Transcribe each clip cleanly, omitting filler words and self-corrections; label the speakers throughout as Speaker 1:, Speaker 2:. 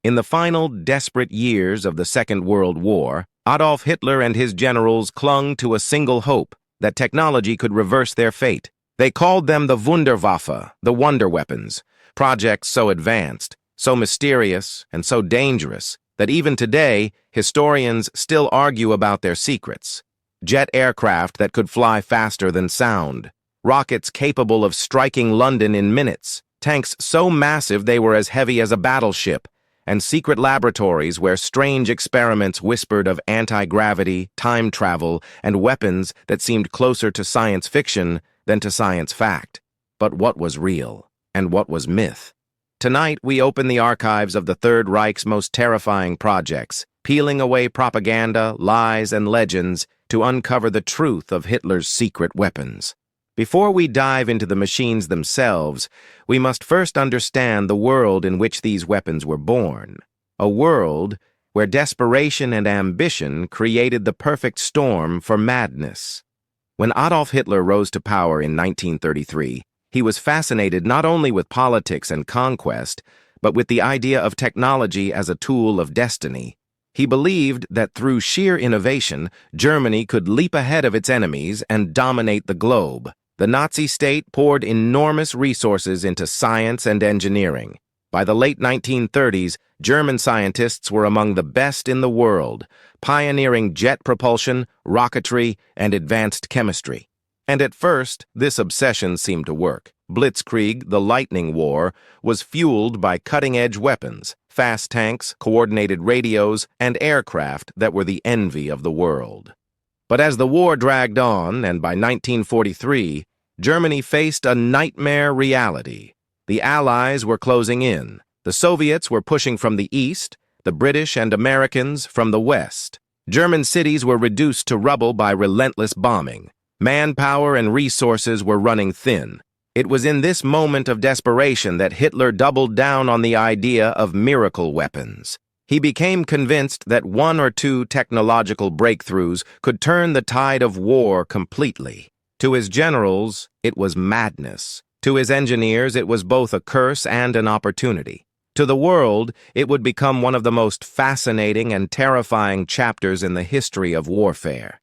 Speaker 1: In the final, desperate years of the Second World War, Adolf Hitler and his generals clung to a single hope, that technology could reverse their fate. They called them the Wunderwaffe, the wonder weapons, projects so advanced, so mysterious, and so dangerous that even today, historians still argue about their secrets. Jet aircraft that could fly faster than sound, rockets capable of striking London in minutes, tanks so massive they were as heavy as a battleship, and secret laboratories where strange experiments whispered of anti-gravity, time travel, and weapons that seemed closer to science fiction than to science fact. But what was real, and what was myth? Tonight, we open the archives of the Third Reich's most terrifying projects, peeling away propaganda, lies, and legends to uncover the truth of Hitler's secret weapons. Before we dive into the machines themselves, we must first understand the world in which these weapons were born. A world where desperation and ambition created the perfect storm for madness. When Adolf Hitler rose to power in 1933, he was fascinated not only with politics and conquest, but with the idea of technology as a tool of destiny. He believed that through sheer innovation, Germany could leap ahead of its enemies and dominate the globe. The Nazi state poured enormous resources into science and engineering. By the late 1930s, German scientists were among the best in the world, pioneering jet propulsion, rocketry, and advanced chemistry. And at first, this obsession seemed to work. Blitzkrieg, the lightning war, was fueled by cutting-edge weapons, fast tanks, coordinated radios, and aircraft that were the envy of the world. But as the war dragged on, and by 1943, Germany faced a nightmare reality. The Allies were closing in. The Soviets were pushing from the east, the British and Americans from the west. German cities were reduced to rubble by relentless bombing. Manpower and resources were running thin. It was in this moment of desperation that Hitler doubled down on the idea of miracle weapons. He became convinced that one or two technological breakthroughs could turn the tide of war completely. To his generals, it was madness. To his engineers, it was both a curse and an opportunity. To the world, it would become one of the most fascinating and terrifying chapters in the history of warfare.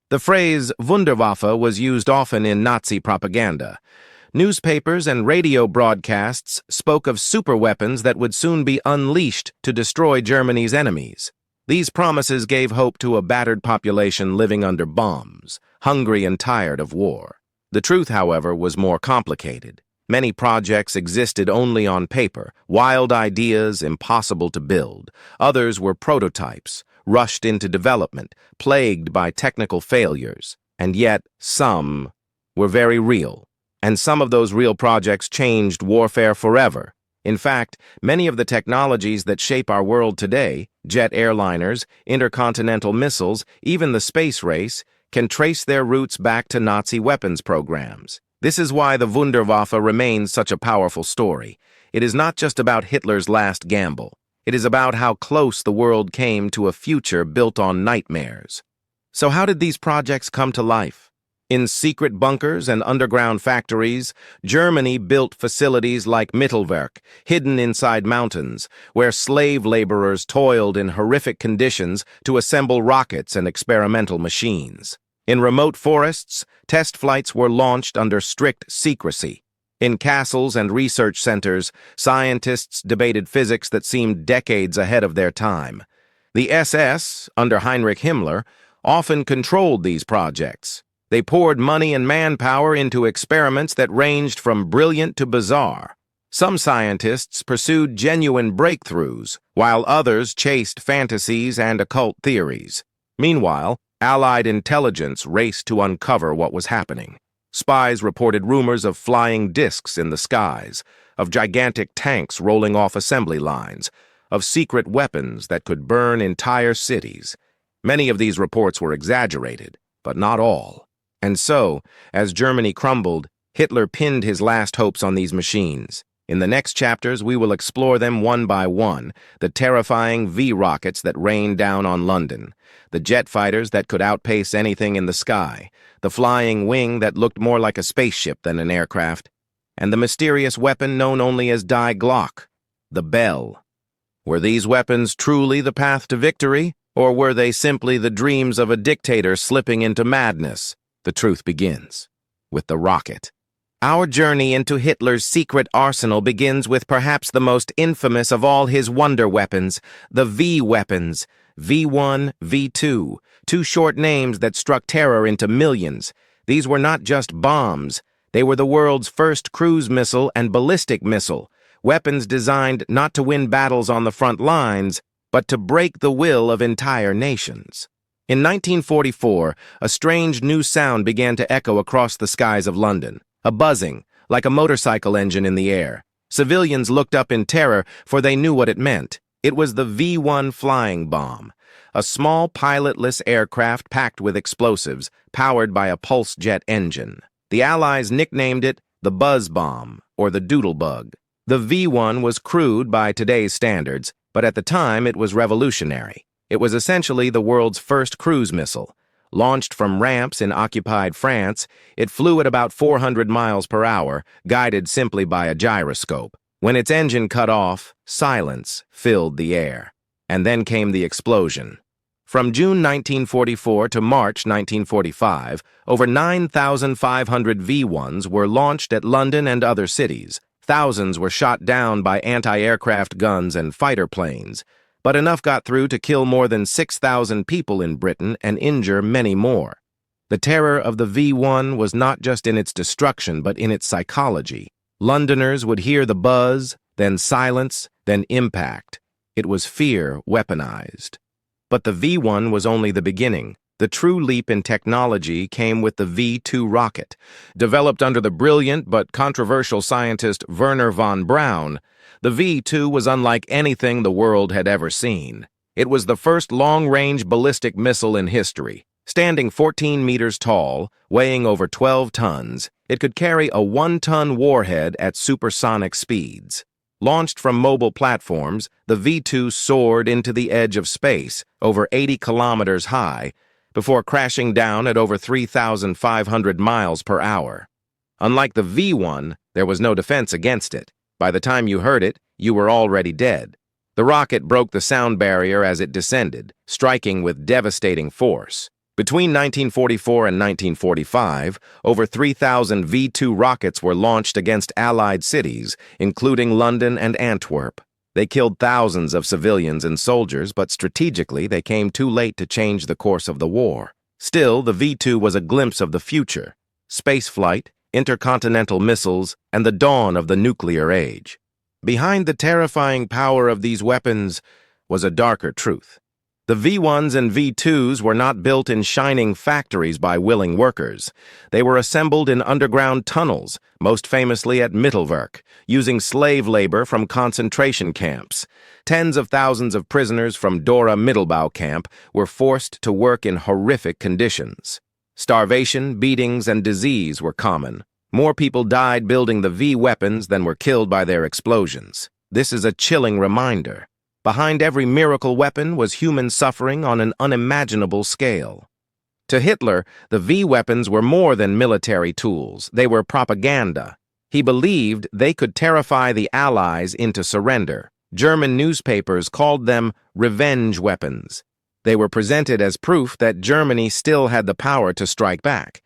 Speaker 1: The phrase Wunderwaffe was used often in Nazi propaganda. Newspapers and radio broadcasts spoke of superweapons that would soon be unleashed to destroy Germany's enemies. These promises gave hope to a battered population living under bombs, hungry and tired of war. The truth, however, was more complicated. Many projects existed only on paper, wild ideas impossible to build. Others were prototypes, rushed into development, plagued by technical failures. And yet, some were very real. And some of those real projects changed warfare forever. In fact, many of the technologies that shape our world today, jet airliners, intercontinental missiles, even the space race, can trace their roots back to Nazi weapons programs. This is why the Wunderwaffe remains such a powerful story. It is not just about Hitler's last gamble. It is about how close the world came to a future built on nightmares. So how did these projects come to life? In secret bunkers and underground factories, Germany built facilities like Mittelwerk, hidden inside mountains, where slave laborers toiled in horrific conditions to assemble rockets and experimental machines. In remote forests, test flights were launched under strict secrecy. In castles and research centers, scientists debated physics that seemed decades ahead of their time. The SS, under Heinrich Himmler, often controlled these projects. They poured money and manpower into experiments that ranged from brilliant to bizarre. Some scientists pursued genuine breakthroughs, while others chased fantasies and occult theories. Meanwhile, Allied intelligence raced to uncover what was happening. Spies reported rumors of flying discs in the skies, of gigantic tanks rolling off assembly lines, of secret weapons that could burn entire cities. Many of these reports were exaggerated, but not all. And so, as Germany crumbled, Hitler pinned his last hopes on these machines. In the next chapters, we will explore them one by one, the terrifying V-rockets that rained down on London, the jet fighters that could outpace anything in the sky, the flying wing that looked more like a spaceship than an aircraft, and the mysterious weapon known only as Die Glocke, the bell. Were these weapons truly the path to victory, or were they simply the dreams of a dictator slipping into madness? The truth begins with the rocket. Our journey into Hitler's secret arsenal begins with perhaps the most infamous of all his wonder weapons, the V weapons, V1, V2, two short names that struck terror into millions. These were not just bombs. They were the world's first cruise missile and ballistic missile, weapons designed not to win battles on the front lines, but to break the will of entire nations. In 1944, a strange new sound began to echo across the skies of London. A buzzing, like a motorcycle engine in the air. Civilians looked up in terror, for they knew what it meant. It was the V1 flying bomb, a small pilotless aircraft packed with explosives, powered by a pulse jet engine. The Allies nicknamed it the buzz bomb, or the doodlebug. The V1 was crude by today's standards, but at the time it was revolutionary. It was essentially the world's first cruise missile. Launched from ramps in occupied France, it flew at about 400 miles per hour, guided simply by a gyroscope. When its engine cut off, silence filled the air. And then came the explosion. From June 1944 to March 1945, over 9,500 V1s were launched at London and other cities. Thousands were shot down by anti-aircraft guns and fighter planes. But enough got through to kill more than 6,000 people in Britain and injure many more. The terror of the V1 was not just in its destruction, but in its psychology. Londoners would hear the buzz, then silence, then impact. It was fear weaponized. But the V1 was only the beginning. The true leap in technology came with the V2 rocket. Developed under the brilliant but controversial scientist Wernher von Braun, the V2 was unlike anything the world had ever seen. It was the first long-range ballistic missile in history. Standing 14 meters tall, weighing over 12 tons, it could carry a 1-ton warhead at supersonic speeds. Launched from mobile platforms, the V2 soared into the edge of space, over 80 kilometers high, before crashing down at over 3,500 miles per hour. Unlike the V1, there was no defense against it. By the time you heard it, you were already dead. The rocket broke the sound barrier as it descended, striking with devastating force. Between 1944 and 1945, over 3,000 V2 rockets were launched against Allied cities, including London and Antwerp. They killed thousands of civilians and soldiers, but strategically they came too late to change the course of the war. Still, the V2 was a glimpse of the future: spaceflight, intercontinental missiles, and the dawn of the nuclear age. Behind the terrifying power of these weapons was a darker truth. The V1s and V2s were not built in shining factories by willing workers. They were assembled in underground tunnels, most famously at Mittelwerk, using slave labor from concentration camps. Tens of thousands of prisoners from Dora Mittelbau camp were forced to work in horrific conditions. Starvation, beatings, and disease were common. More people died building the V weapons than were killed by their explosions. This is a chilling reminder. Behind every miracle weapon was human suffering on an unimaginable scale. To Hitler, the V weapons were more than military tools. They were propaganda. He believed they could terrify the Allies into surrender. German newspapers called them revenge weapons. They were presented as proof that Germany still had the power to strike back.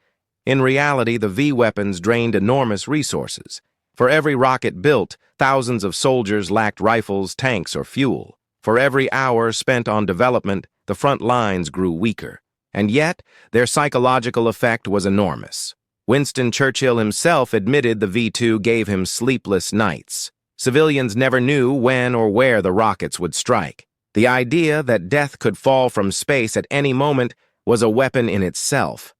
Speaker 1: In reality, the V weapons drained enormous resources. For every rocket built, thousands of soldiers lacked rifles, tanks, or fuel. For every hour spent on development, the front lines grew weaker. And yet, their psychological effect was enormous. Winston Churchill himself admitted the V2 gave him sleepless nights. Civilians never knew when or where the rockets would strike. The idea that death could fall from space at any moment was a weapon in itself.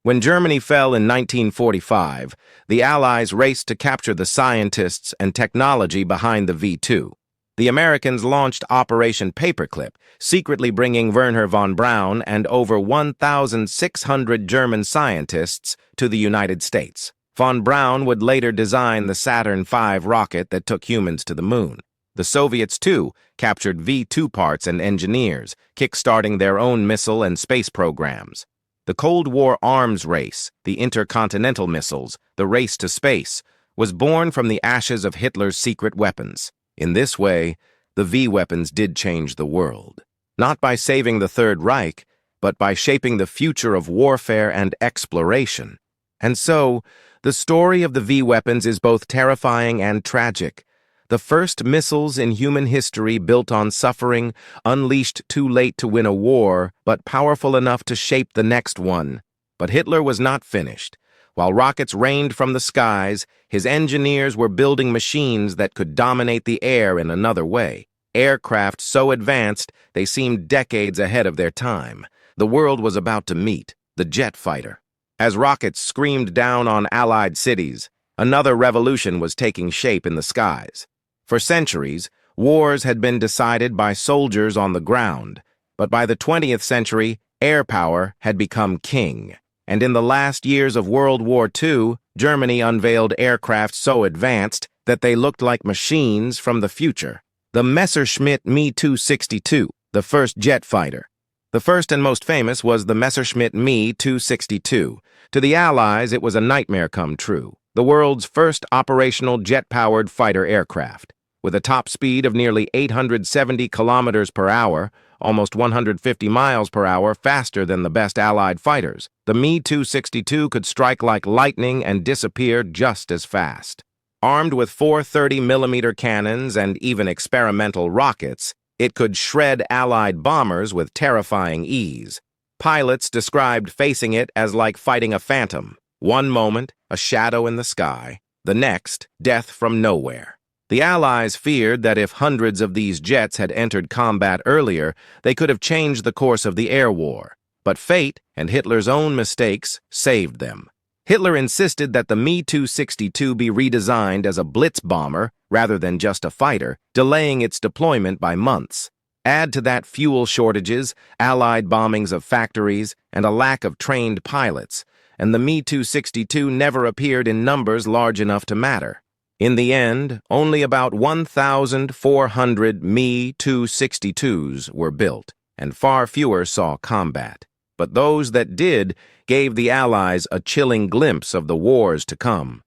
Speaker 1: When Germany fell in 1945, the Allies raced to capture the scientists and technology behind the V2. The Americans launched Operation Paperclip, secretly bringing Wernher von Braun and over 1,600 German scientists to the United States. Von Braun would later design the Saturn V rocket that took humans to the moon. The Soviets, too, captured V2 parts and engineers, kickstarting their own missile and space programs. The Cold War arms race, the intercontinental missiles, the race to space, was born from the ashes of Hitler's secret weapons. In this way, the V weapons did change the world. Not by saving the Third Reich, but by shaping the future of warfare and exploration. And so, the story of the V weapons is both terrifying and tragic. The first missiles in human history built on suffering, unleashed too late to win a war, but powerful enough to shape the next one. But Hitler was not finished. While rockets rained from the skies, his engineers were building machines that could dominate the air in another way. Aircraft so advanced, they seemed decades ahead of their time. The world was about to meet the jet fighter. As rockets screamed down on Allied cities, another revolution was taking shape in the skies. For centuries, wars had been decided by soldiers on the ground, but by the 20th century, air power had become king. And in the last years of World War II, Germany unveiled aircraft so advanced that they looked like machines from the future. The Messerschmitt Me 262, the first jet fighter. The first and most famous was the Messerschmitt Me 262. To the Allies, it was a nightmare come true. The world's first operational jet-powered fighter aircraft. With a top speed of nearly 870 kilometers per hour, almost 150 miles per hour faster than the best Allied fighters, the Me 262 could strike like lightning and disappear just as fast. Armed with 430mm cannons and even experimental rockets, it could shred Allied bombers with terrifying ease. Pilots described facing it as like fighting a phantom. One moment, a shadow in the sky. The next, death from nowhere. The Allies feared that if hundreds of these jets had entered combat earlier, they could have changed the course of the air war. But fate and Hitler's own mistakes saved them. Hitler insisted that the Me 262 be redesigned as a blitz bomber rather than just a fighter, delaying its deployment by months. Add to that fuel shortages, Allied bombings of factories, and a lack of trained pilots, and the Me 262 never appeared in numbers large enough to matter. In the end, only about 1,400 Me 262s were built, and far fewer saw combat. But those that did gave the Allies a chilling glimpse of the wars to come.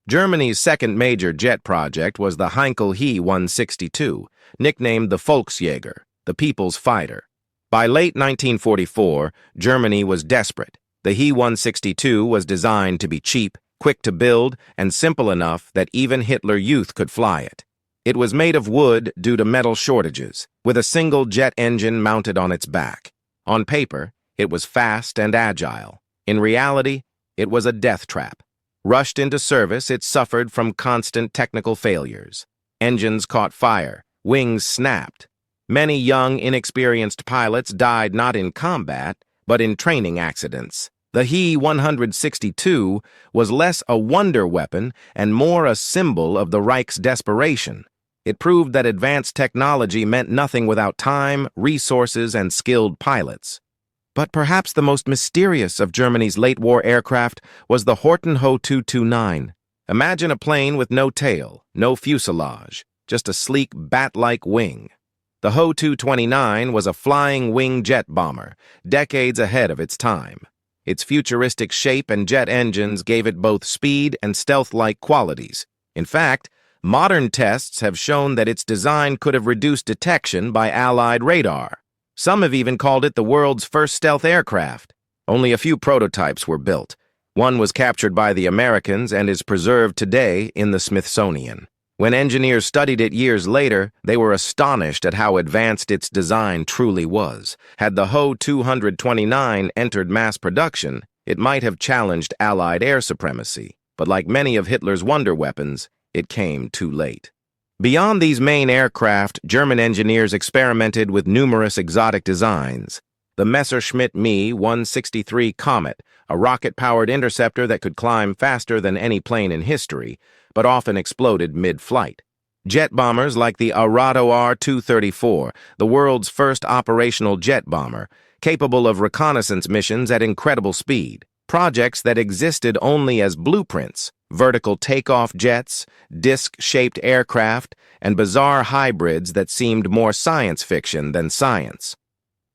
Speaker 1: Germany's second major jet project was the Heinkel He 162, nicknamed the Volksjäger, the People's Fighter. By late 1944, Germany was desperate. The He 162 was designed to be cheap, quick to build, and simple enough that even Hitler Youth could fly it. It was made of wood due to metal shortages, with a single jet engine mounted on its back. On paper, it was fast and agile. In reality, it was a death trap. Rushed into service, it suffered from constant technical failures. Engines caught fire, wings snapped. Many young, inexperienced pilots died not in combat, but in training accidents. The He 162 was less a wonder weapon and more a symbol of the Reich's desperation. It proved that advanced technology meant nothing without time, resources, and skilled pilots. But perhaps the most mysterious of Germany's late-war aircraft was the Horten Ho 229. Imagine a plane with no tail, no fuselage, just a sleek bat-like wing. The Ho 229 was a flying wing jet bomber, decades ahead of its time. Its futuristic shape and jet engines gave it both speed and stealth-like qualities. In fact, modern tests have shown that its design could have reduced detection by Allied radar. Some have even called it the world's first stealth aircraft. Only a few prototypes were built. One was captured by the Americans and is preserved today in the Smithsonian. When engineers studied it years later, they were astonished at how advanced its design truly was. Had the Ho 229 entered mass production, it might have challenged Allied air supremacy. But like many of Hitler's wonder weapons, it came too late. Beyond these main aircraft, German engineers experimented with numerous exotic designs. The Messerschmitt Me 163 Comet, a rocket-powered interceptor that could climb faster than any plane in history, but often exploded mid-flight. Jet bombers like the Arado R-234, the world's first operational jet bomber, capable of reconnaissance missions at incredible speed. Projects that existed only as blueprints, vertical takeoff jets, disc-shaped aircraft, and bizarre hybrids that seemed more science fiction than science.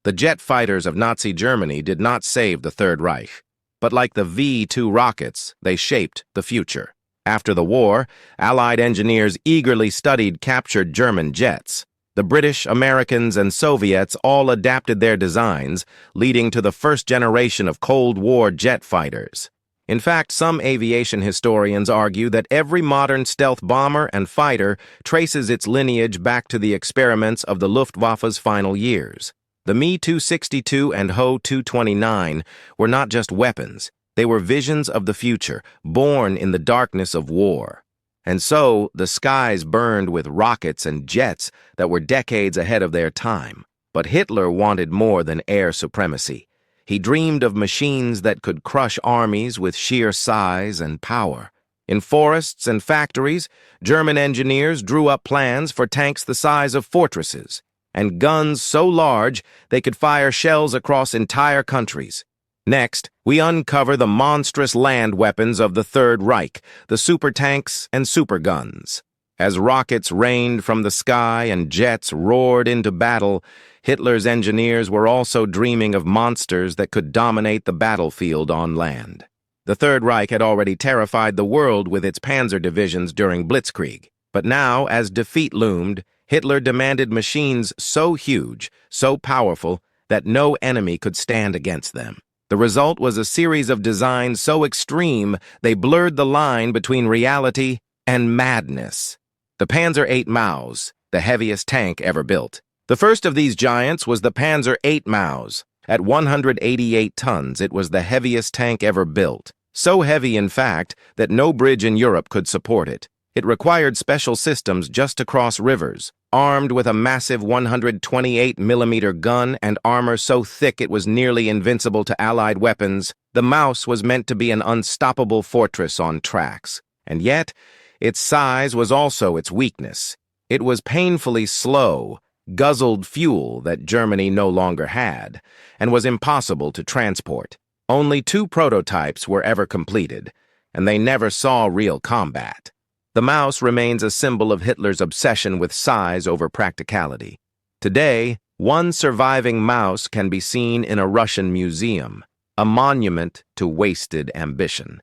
Speaker 1: The jet fighters of Nazi Germany did not save the Third Reich, but like the V-2 rockets, they shaped the future. After the war, Allied engineers eagerly studied captured German jets. The British, Americans, and Soviets all adapted their designs, leading to the first generation of Cold War jet fighters. In fact, some aviation historians argue that every modern stealth bomber and fighter traces its lineage back to the experiments of the Luftwaffe's final years. The Me-262 and Ho-229 were not just weapons, they were visions of the future, born in the darkness of war. And so, the skies burned with rockets and jets that were decades ahead of their time. But Hitler wanted more than air supremacy. He dreamed of machines that could crush armies with sheer size and power. In forests and factories, German engineers drew up plans for tanks the size of fortresses, and guns so large they could fire shells across entire countries. Next, we uncover the monstrous land weapons of the Third Reich, the supertanks and superguns. As rockets rained from the sky and jets roared into battle, Hitler's engineers were also dreaming of monsters that could dominate the battlefield on land. The Third Reich had already terrified the world with its panzer divisions during Blitzkrieg. But now, as defeat loomed, Hitler demanded machines so huge, so powerful, that no enemy could stand against them. The result was a series of designs so extreme they blurred the line between reality and madness. The Panzer VIII Maus, the heaviest tank ever built. The first of these giants was the Panzer VIII Maus. At 188 tons, it was the heaviest tank ever built. So heavy, in fact, that no bridge in Europe could support it. It required special systems just to cross rivers. Armed with a massive 128-millimeter gun and armor so thick it was nearly invincible to Allied weapons, the Maus was meant to be an unstoppable fortress on tracks. And yet, its size was also its weakness. It was painfully slow, guzzled fuel that Germany no longer had, and was impossible to transport. Only 2 prototypes were ever completed, and they never saw real combat. The Maus remains a symbol of Hitler's obsession with size over practicality. Today, one surviving Maus can be seen in a Russian museum, a monument to wasted ambition.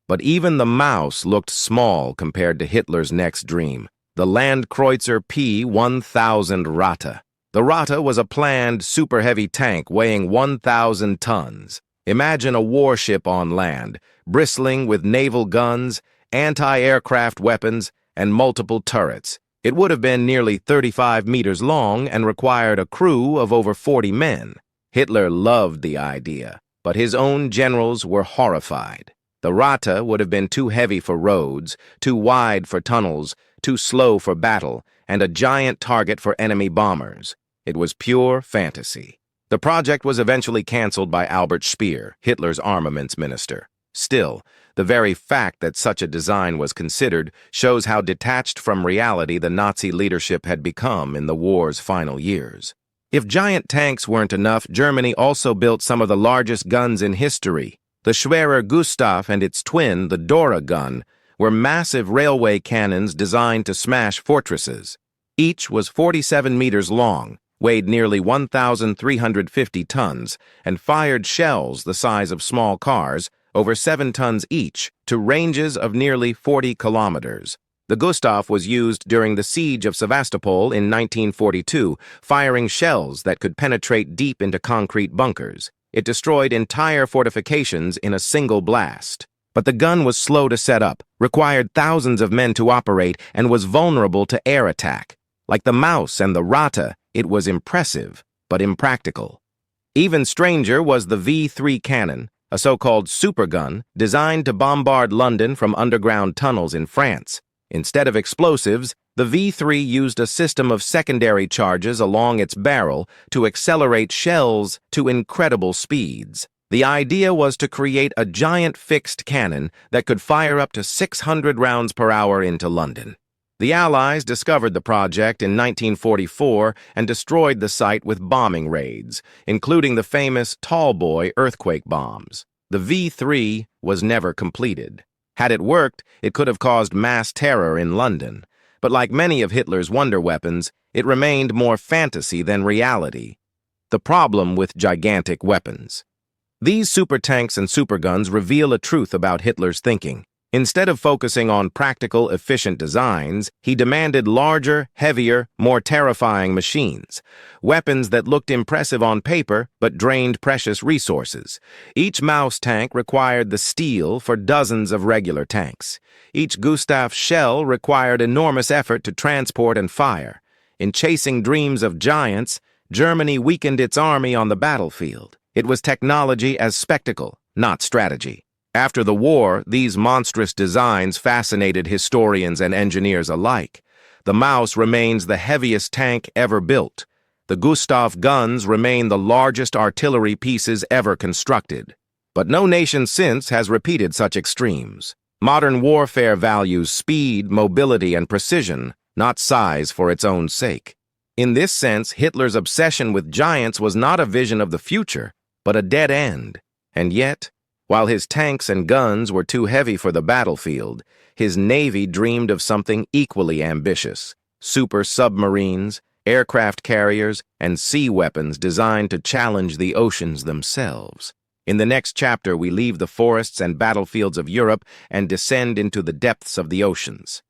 Speaker 1: But even the Maus looked small compared to Hitler's next dream, the Landkreuzer P-1000 Ratte. The Ratte was a planned, super-heavy tank weighing 1,000 tons. Imagine a warship on land, bristling with naval guns, anti-aircraft weapons, and multiple turrets. It would have been nearly 35 meters long and required a crew of over 40 men. Hitler loved the idea, but his own generals were horrified. The Ratte would have been too heavy for roads, too wide for tunnels, too slow for battle, and a giant target for enemy bombers. It was pure fantasy. The project was eventually canceled by Albert Speer, Hitler's armaments minister. Still, the very fact that such a design was considered shows how detached from reality the Nazi leadership had become in the war's final years. If giant tanks weren't enough, Germany also built some of the largest guns in history. The Schwerer Gustav and its twin, the Dora gun, were massive railway cannons designed to smash fortresses. Each was 47 meters long, weighed nearly 1,350 tons, and fired shells the size of small cars, over 7 tons each, to ranges of nearly 40 kilometers. The Gustav was used during the siege of Sevastopol in 1942, firing shells that could penetrate deep into concrete bunkers. It destroyed entire fortifications in a single blast. But the gun was slow to set up, required thousands of men to operate, and was vulnerable to air attack. Like the Maus and the Ratte, it was impressive, but impractical. Even stranger was the V3 cannon, a so-called supergun designed to bombard London from underground tunnels in France. Instead of explosives, the V3 used a system of secondary charges along its barrel to accelerate shells to incredible speeds. The idea was to create a giant fixed cannon that could fire up to 600 rounds per hour into London. The Allies discovered the project in 1944 and destroyed the site with bombing raids, including the famous Tall Boy earthquake bombs. The V3 was never completed. Had it worked, it could have caused mass terror in London. But like many of Hitler's wonder weapons, it remained more fantasy than reality. The problem with gigantic weapons. These supertanks and superguns reveal a truth about Hitler's thinking. Instead of focusing on practical, efficient designs, he demanded larger, heavier, more terrifying machines, weapons that looked impressive on paper but drained precious resources. Each Maus tank required the steel for dozens of regular tanks. Each Gustav shell required enormous effort to transport and fire. In chasing dreams of giants, Germany weakened its army on the battlefield. It was technology as spectacle, not strategy. After the war, these monstrous designs fascinated historians and engineers alike. The Maus remains the heaviest tank ever built. The Gustav guns remain the largest artillery pieces ever constructed. But no nation since has repeated such extremes. Modern warfare values speed, mobility, and precision, not size for its own sake. In this sense, Hitler's obsession with giants was not a vision of the future, but a dead end. And yet, while his tanks and guns were too heavy for the battlefield, his navy dreamed of something equally ambitious: super submarines, aircraft carriers, and sea weapons designed to challenge the oceans themselves. In the next chapter, we leave the forests and battlefields of Europe and descend into the depths of the oceans.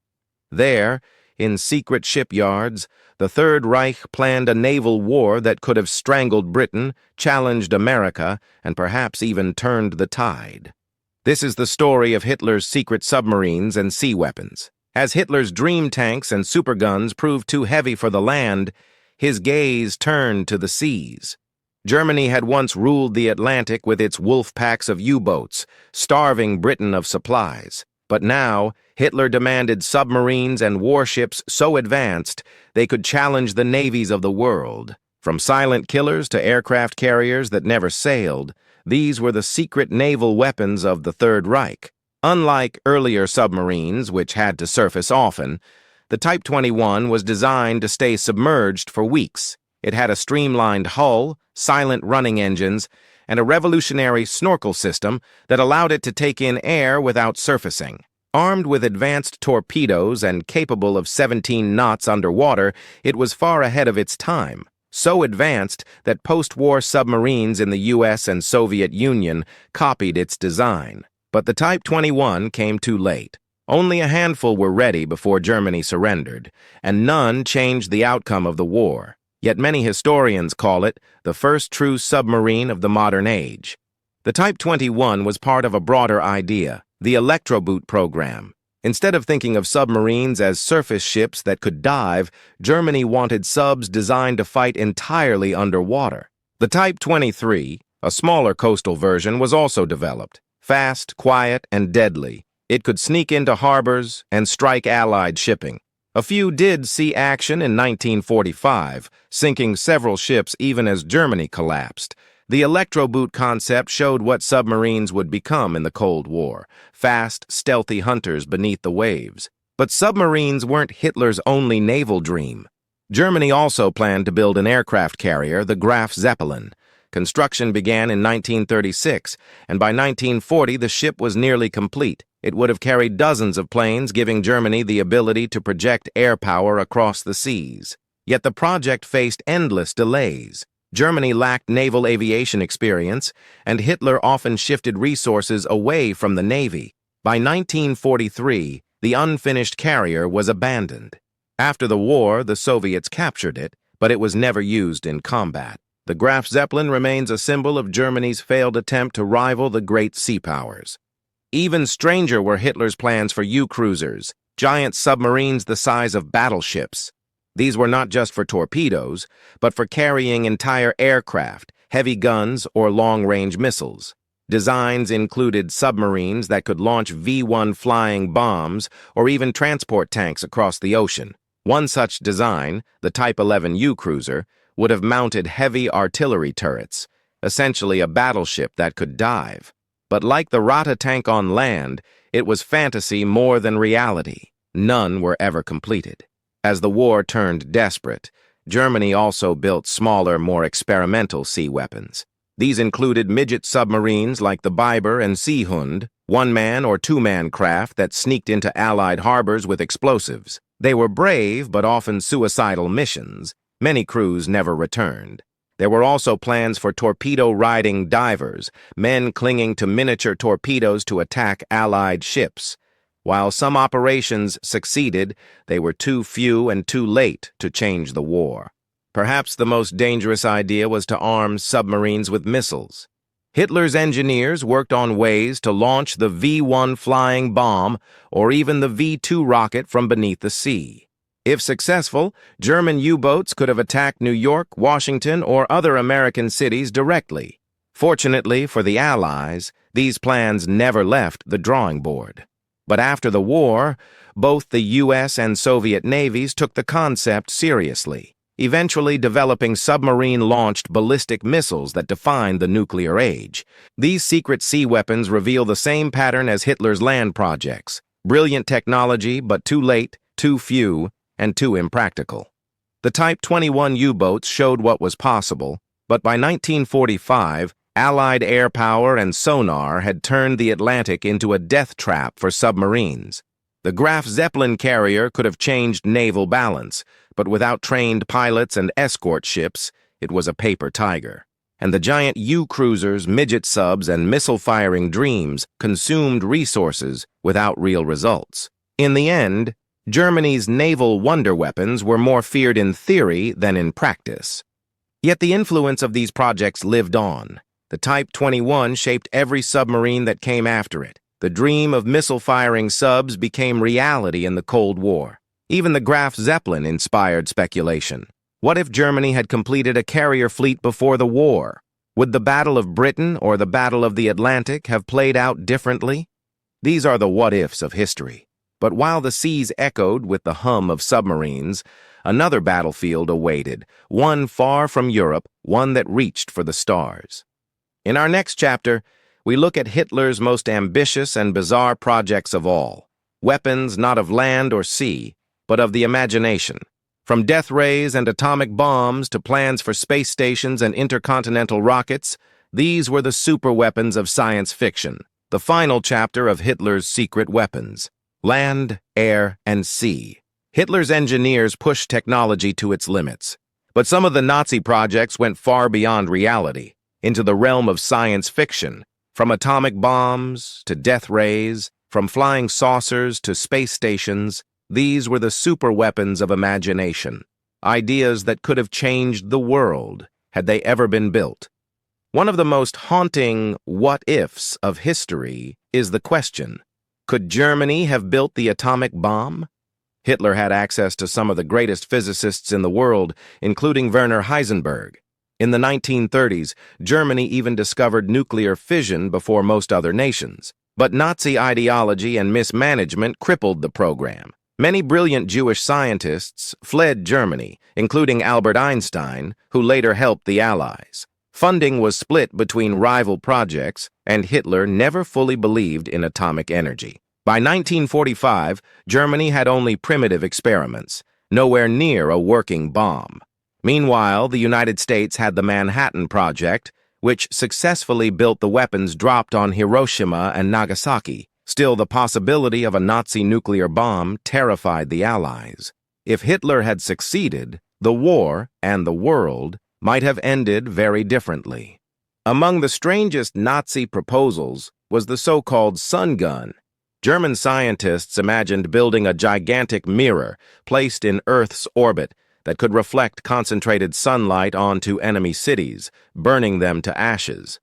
Speaker 1: There, in secret shipyards, the Third Reich planned a naval war that could have strangled Britain, challenged America, and perhaps even turned the tide. This is the story of Hitler's secret submarines and sea weapons. As Hitler's dream tanks and superguns proved too heavy for the land, his gaze turned to the seas. Germany had once ruled the Atlantic with its wolf packs of U-boats, starving Britain of supplies. But now, Hitler demanded submarines and warships so advanced they could challenge the navies of the world. From silent killers to aircraft carriers that never sailed, these were the secret naval weapons of the Third Reich. Unlike earlier submarines, which had to surface often, the Type 21 was designed to stay submerged for weeks. It had a streamlined hull, silent running engines, and a revolutionary snorkel system that allowed it to take in air without surfacing. Armed with advanced torpedoes and capable of 17 knots underwater, it was far ahead of its time. So advanced that post-war submarines in the US and Soviet Union copied its design. But the Type 21 came too late. Only a handful were ready before Germany surrendered, and none changed the outcome of the war. Yet many historians call it the first true submarine of the modern age. The Type 21 was part of a broader idea, the Electroboot program. Instead of thinking of submarines as surface ships that could dive, Germany wanted subs designed to fight entirely underwater. The Type 23, a smaller coastal version, was also developed. Fast, quiet, and deadly, it could sneak into harbors and strike Allied shipping. A few did see action in 1945, sinking several ships even as Germany collapsed. The Electroboot concept showed what submarines would become in the Cold War: fast, stealthy hunters beneath the waves. But submarines weren't Hitler's only naval dream. Germany also planned to build an aircraft carrier, the Graf Zeppelin. Construction began in 1936, and by 1940 the ship was nearly complete. It would have carried dozens of planes, giving Germany the ability to project air power across the seas. Yet the project faced endless delays. Germany lacked naval aviation experience, and Hitler often shifted resources away from the Navy. By 1943, the unfinished carrier was abandoned. After the war, the Soviets captured it, but it was never used in combat. The Graf Zeppelin remains a symbol of Germany's failed attempt to rival the great sea powers. Even stranger were Hitler's plans for U-cruisers, giant submarines the size of battleships. These were not just for torpedoes, but for carrying entire aircraft, heavy guns, or long-range missiles. Designs included submarines that could launch V-1 flying bombs or even transport tanks across the ocean. One such design, the Type 11 U-cruiser, would have mounted heavy artillery turrets, essentially a battleship that could dive. But like the Rata tank on land, it was fantasy more than reality. None were ever completed. As the war turned desperate, Germany also built smaller, more experimental sea weapons. These included midget submarines like the Biber and Seehund, one-man or two-man craft that sneaked into Allied harbors with explosives. They were brave but often suicidal missions. Many crews never returned. There were also plans for torpedo-riding divers, men clinging to miniature torpedoes to attack Allied ships. While some operations succeeded, they were too few and too late to change the war. Perhaps the most dangerous idea was to arm submarines with missiles. Hitler's engineers worked on ways to launch the V-1 flying bomb or even the V-2 rocket from beneath the sea. If successful, German U-boats could have attacked New York, Washington, or other American cities directly. Fortunately for the Allies, these plans never left the drawing board. But after the war, both the U.S. and Soviet navies took the concept seriously, eventually developing submarine-launched ballistic missiles that defined the nuclear age. These secret sea weapons reveal the same pattern as Hitler's land projects: brilliant technology, but too late, too few, and too impractical. The Type 21 U-boats showed what was possible, but by 1945, Allied air power and sonar had turned the Atlantic into a death trap for submarines. The Graf Zeppelin carrier could have changed naval balance, but without trained pilots and escort ships, it was a paper tiger. And the giant U-cruisers, midget subs, and missile-firing dreams consumed resources without real results. In the end, Germany's naval wonder weapons were more feared in theory than in practice. Yet the influence of these projects lived on. The Type 21 shaped every submarine that came after it. The dream of missile-firing subs became reality in the Cold War. Even the Graf Zeppelin inspired speculation. What if Germany had completed a carrier fleet before the war? Would the Battle of Britain or the Battle of the Atlantic have played out differently? These are the what-ifs of history. But while the seas echoed with the hum of submarines, another battlefield awaited, one far from Europe, one that reached for the stars. In our next chapter, we look at Hitler's most ambitious and bizarre projects of all, weapons not of land or sea, but of the imagination. From death rays and atomic bombs to plans for space stations and intercontinental rockets, these were the superweapons of science fiction, the final chapter of Hitler's secret weapons. Land, air, and sea. Hitler's engineers pushed technology to its limits. But some of the Nazi projects went far beyond reality, into the realm of science fiction, from atomic bombs to death rays, from flying saucers to space stations. These were the superweapons of imagination, ideas that could have changed the world had they ever been built. One of the most haunting what-ifs of history is the question: could Germany have built the atomic bomb? Hitler had access to some of the greatest physicists in the world, including Werner Heisenberg. In the 1930s, Germany even discovered nuclear fission before most other nations. But Nazi ideology and mismanagement crippled the program. Many brilliant Jewish scientists fled Germany, including Albert Einstein, who later helped the Allies. Funding was split between rival projects, and Hitler never fully believed in atomic energy. By 1945, Germany had only primitive experiments, nowhere near a working bomb. Meanwhile, the United States had the Manhattan Project, which successfully built the weapons dropped on Hiroshima and Nagasaki. Still, the possibility of a Nazi nuclear bomb terrified the Allies. If Hitler had succeeded, the war and the world might have ended very differently. Among the strangest Nazi proposals was the so-called sun gun. German scientists imagined building a gigantic mirror placed in Earth's orbit that could reflect concentrated sunlight onto enemy cities, burning them to ashes.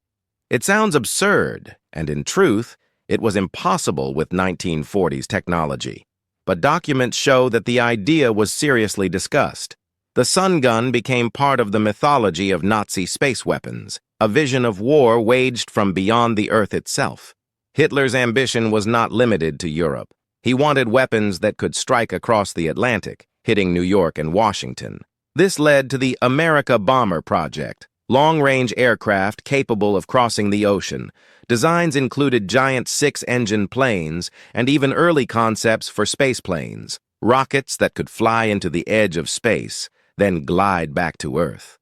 Speaker 1: It sounds absurd, and in truth, it was impossible with 1940s technology. But documents show that the idea was seriously discussed. The sun gun became part of the mythology of Nazi space weapons, a vision of war waged from beyond the Earth itself. Hitler's ambition was not limited to Europe. He wanted weapons that could strike across the Atlantic, hitting New York and Washington. This led to the America Bomber Project, long-range aircraft capable of crossing the ocean. Designs included giant six-engine planes and even early concepts for spaceplanes, rockets that could fly into the edge of space, then glide back to Earth.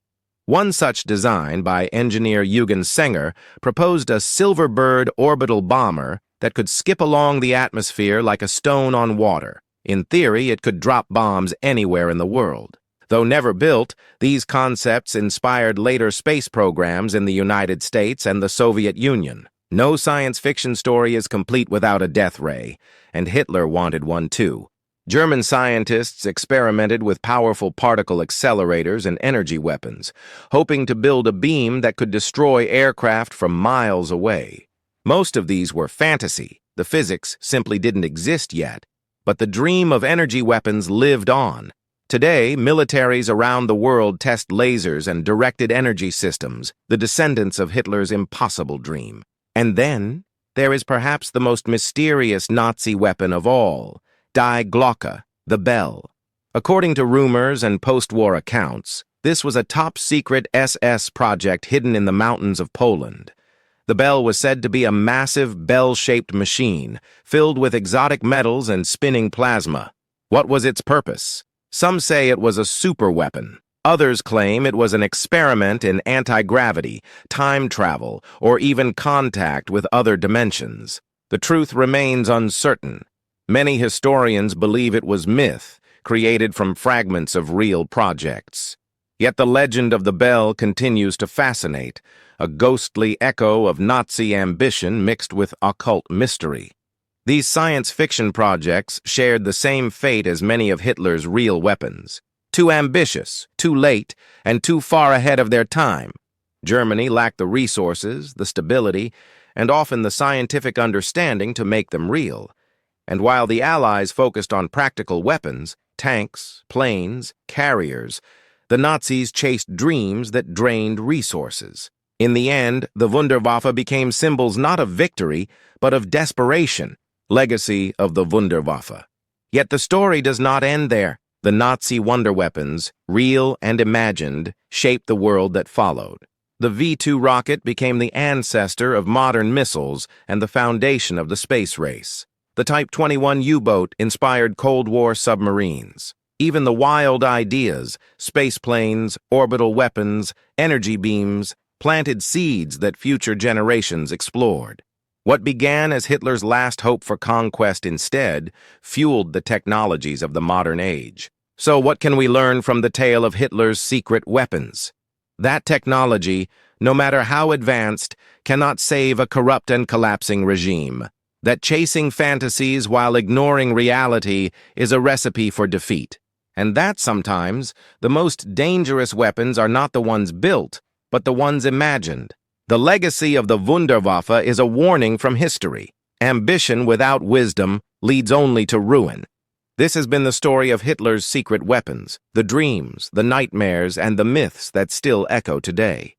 Speaker 1: One such design by engineer Eugen Sanger proposed a Silverbird orbital bomber that could skip along the atmosphere like a stone on water. In theory, it could drop bombs anywhere in the world. Though never built, these concepts inspired later space programs in the United States and the Soviet Union. No science fiction story is complete without a death ray, and Hitler wanted one too. German scientists experimented with powerful particle accelerators and energy weapons, hoping to build a beam that could destroy aircraft from miles away. Most of these were fantasy. The physics simply didn't exist yet. But the dream of energy weapons lived on. Today, militaries around the world test lasers and directed energy systems, the descendants of Hitler's impossible dream. And then, there is perhaps the most mysterious Nazi weapon of all, Die Glocke, the bell. According to rumors and post-war accounts, this was a top-secret SS project hidden in the mountains of Poland. The bell was said to be a massive bell-shaped machine, filled with exotic metals and spinning plasma. What was its purpose? Some say it was a superweapon. Others claim it was an experiment in anti-gravity, time travel, or even contact with other dimensions. The truth remains uncertain. Many historians believe it was myth, created from fragments of real projects. Yet the legend of the bell continues to fascinate, a ghostly echo of Nazi ambition mixed with occult mystery. These science fiction projects shared the same fate as many of Hitler's real weapons. Too ambitious, too late, and too far ahead of their time. Germany lacked the resources, the stability, and often the scientific understanding to make them real. And while the Allies focused on practical weapons, tanks, planes, carriers, the Nazis chased dreams that drained resources. In the end, the Wunderwaffe became symbols not of victory, but of desperation, legacy of the Wunderwaffe. Yet the story does not end there. The Nazi wonder weapons, real and imagined, shaped the world that followed. The V-2 rocket became the ancestor of modern missiles and the foundation of the space race. The Type 21 U-boat inspired Cold War submarines. Even the wild ideas, space planes, orbital weapons, energy beams, planted seeds that future generations explored. What began as Hitler's last hope for conquest instead fueled the technologies of the modern age. So what can we learn from the tale of Hitler's secret weapons? That technology, no matter how advanced, cannot save a corrupt and collapsing regime. That chasing fantasies while ignoring reality is a recipe for defeat. And that sometimes, the most dangerous weapons are not the ones built, but the ones imagined. The legacy of the Wunderwaffe is a warning from history. Ambition without wisdom leads only to ruin. This has been the story of Hitler's secret weapons, the dreams, the nightmares, and the myths that still echo today.